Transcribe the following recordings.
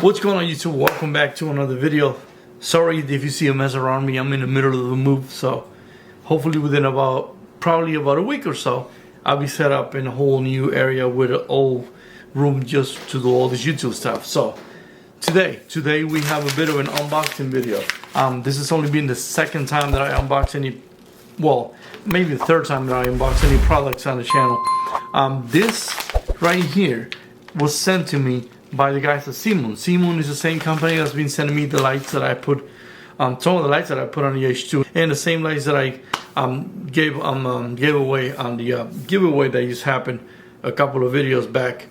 What's going on, YouTube? Welcome back to another video. Sorry if you see a mess around me. I'm in the middle of the move, so hopefully within probably about a week or so, I'll be set up in a whole new area with an old room just to do all this YouTube stuff. So today we have a bit of an unboxing video. This has only been the second time that I unbox any, well, maybe the third time that I unbox any products on the channel. This right here was sent to me by the guys at ZMOON. ZMOON is the same company that's been sending me the lights that I put, some of the lights that I put on the H2, and the same lights that I gave away on the giveaway that just happened a couple of videos back.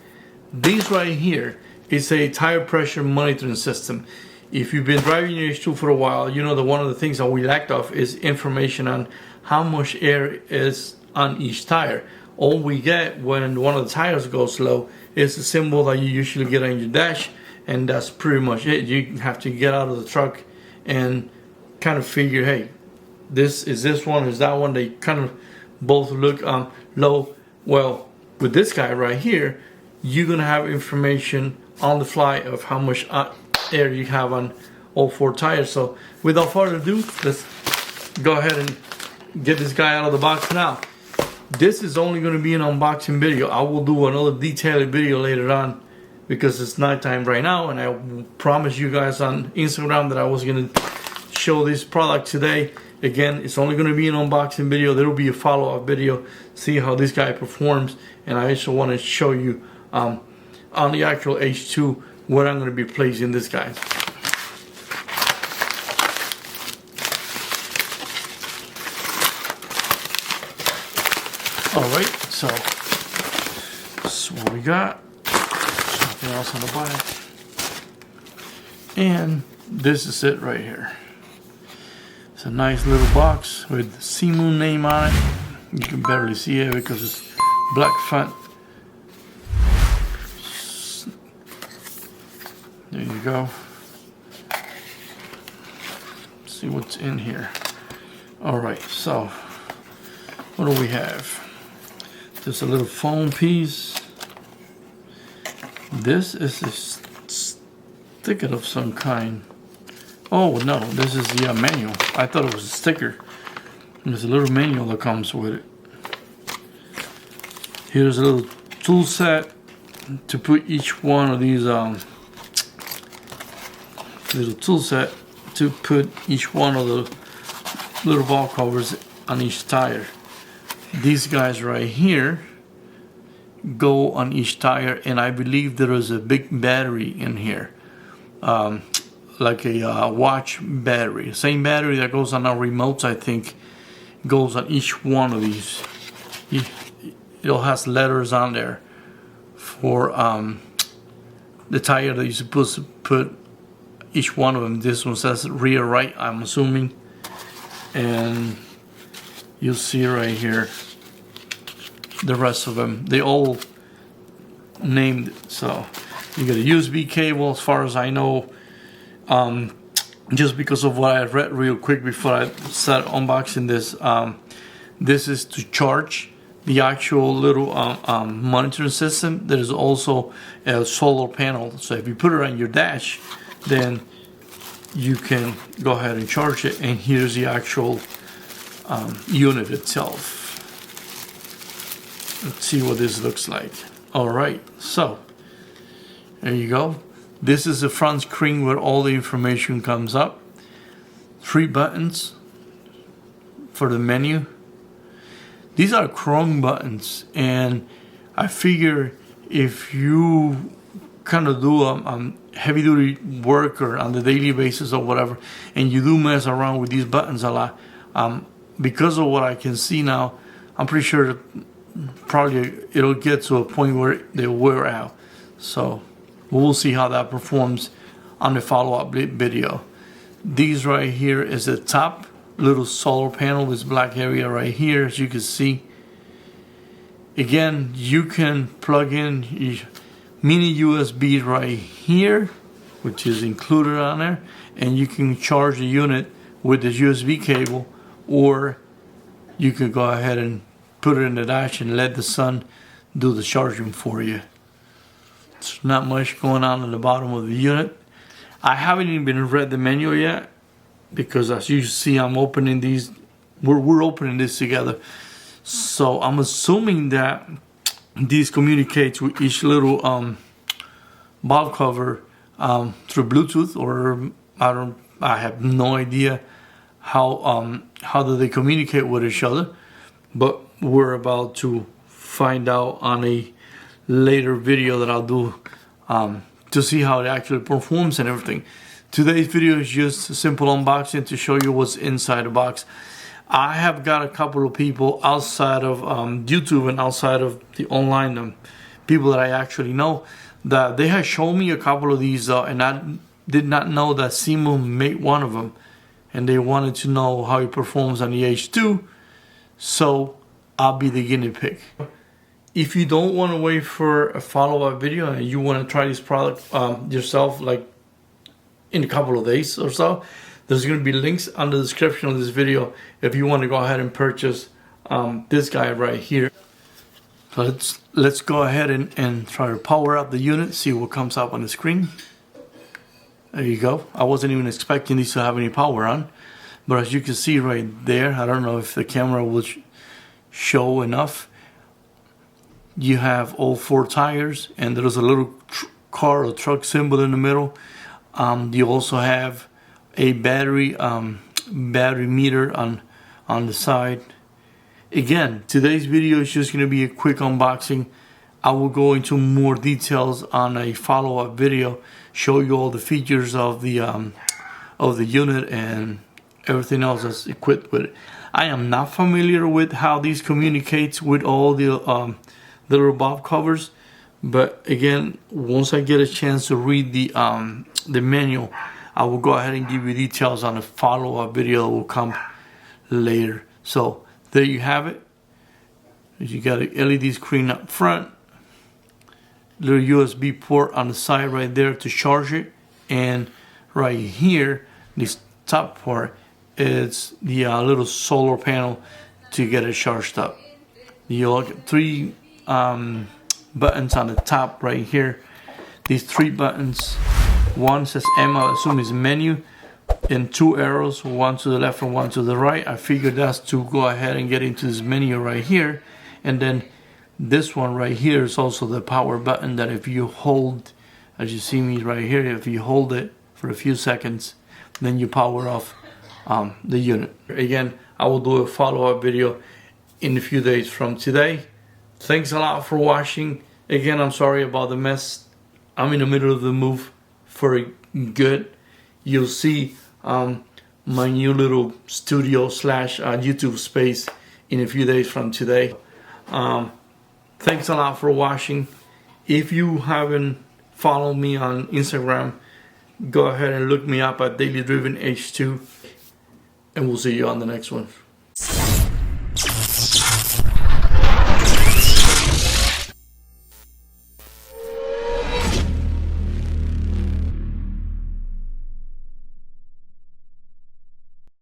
This right here is a tire pressure monitoring system. If you've been driving your H2 for a while, you know that one of the things that we lacked of is information on how much air is on each tire. All we get when one of the tires goes low is the symbol that you usually get on your dash, and that's pretty much it. You have to get out of the truck and kind of figure, hey, this one, is that one. They kind of both look low. Well, with this guy right here, you're gonna have information on the fly of how much air you have on all four tires. So without further ado, let's go ahead and get this guy out of the box now. This is only going to be an unboxing video. I will do another detailed video later on because it's nighttime right now, and I promised you guys on Instagram that I was going to show this product today. Again, it's only going to be an unboxing video. There will be a follow-up video, see how this guy performs, and I also want to show you on the actual H2 where I'm going to be placing this guy. Alright, so this is what we got. Something else on the back. And this is it right here. It's a nice little box with the ZMOON name on it. You can barely see it because it's black font. There you go. Let's see what's in here. Alright, so what do we have? Just a little foam piece. This is a sticker of some kind. Oh no, this is the manual. I thought it was a sticker. There's a little manual that comes with it. Here's a little tool set to put each one of these little tool set to put each one of the little valve covers on each tire. These guys right here go on each tire, and I believe there is a big battery in here, like a watch battery. Same battery that goes on our remotes, I think, goes on each one of these. It all has letters on there for the tire that you're supposed to put each one of them. This one says rear right, I'm assuming, and you'll see right here the rest of them. They all named. So you get a USB cable, as far as I know, just because of what I read real quick before I start unboxing this. This is to charge the actual little monitoring system. There is also a solar panel, so if you put it on your dash, then you can go ahead and charge it. And here's the actual unit itself. Let's see what this looks like. Alright, so there you go. This is the front screen where all the information comes up. 3 buttons for the menu. These are chrome buttons, and I figure if you kind of do heavy duty work or on the daily basis or whatever, and you do mess around with these buttons a lot, because of what I can see now, I'm pretty sure that probably it'll get to a point where they'll wear out. So we'll see how that performs on the follow-up video. These right here is the top little solar panel, this black area right here, as you can see. Again, you can plug in your mini USB right here, which is included on there, and you can charge the unit with the USB cable, or you could go ahead and put it in the dash and let the sun do the charging for you. There's not much going on at the bottom of the unit. I haven't even read the manual yet, because as you see, I'm opening these. We're opening this together. So I'm assuming that these communicates with each little valve cover through Bluetooth, or I have no idea how do they communicate with each other, but we're about to find out on a later video that I'll do to see how it actually performs and everything. Today's video is just a simple unboxing to show you what's inside the box. I have got a couple of people outside of YouTube and outside of the online people that I actually know, that they have shown me a couple of these and I did not know that ZMOON made one of them, and they wanted to know how it performs on the H2, so I'll be the guinea pig. If you don't want to wait for a follow-up video and you want to try this product yourself, like in a couple of days or so, there's going to be links on the description of this video if you want to go ahead and purchase this guy right here. So let's go ahead and try to power up the unit, see what comes up on the screen. There you go. I wasn't even expecting these to have any power on, but as you can see right there, I don't know if the camera will show enough. You have all 4 tires, and there's a little car or truck symbol in the middle. You also have a battery meter on the side. Again, today's video is just going to be a quick unboxing. I will go into more details on a follow-up video, show you all the features of the unit and everything else that's equipped with it. I am not familiar with how these communicates with all the little valve covers, but again, once I get a chance to read the manual, I will go ahead and give you details on a follow-up video that will come later. So there you have it. You got an LED screen up front, little USB port on the side right there to charge it, and right here, this top part, is the little solar panel to get it charged up. You'll get 3 buttons on the top right here. These 3 buttons, one says M, I assume is menu, and 2 arrows, one to the left and one to the right. I figured that's to go ahead and get into this menu right here. And then this one right here is also the power button, that if you hold, as you see me right here, if you hold it for a few seconds, then you power off the unit. Again, I will do a follow-up video in a few days from today. Thanks a lot for watching. Again, I'm sorry about the mess. I'm in the middle of the move for good. You'll see my new little studio / YouTube space in a few days from today. Thanks a lot for watching. If you haven't followed me on Instagram, go ahead and look me up at Daily Driven H2, and we'll see you on the next one.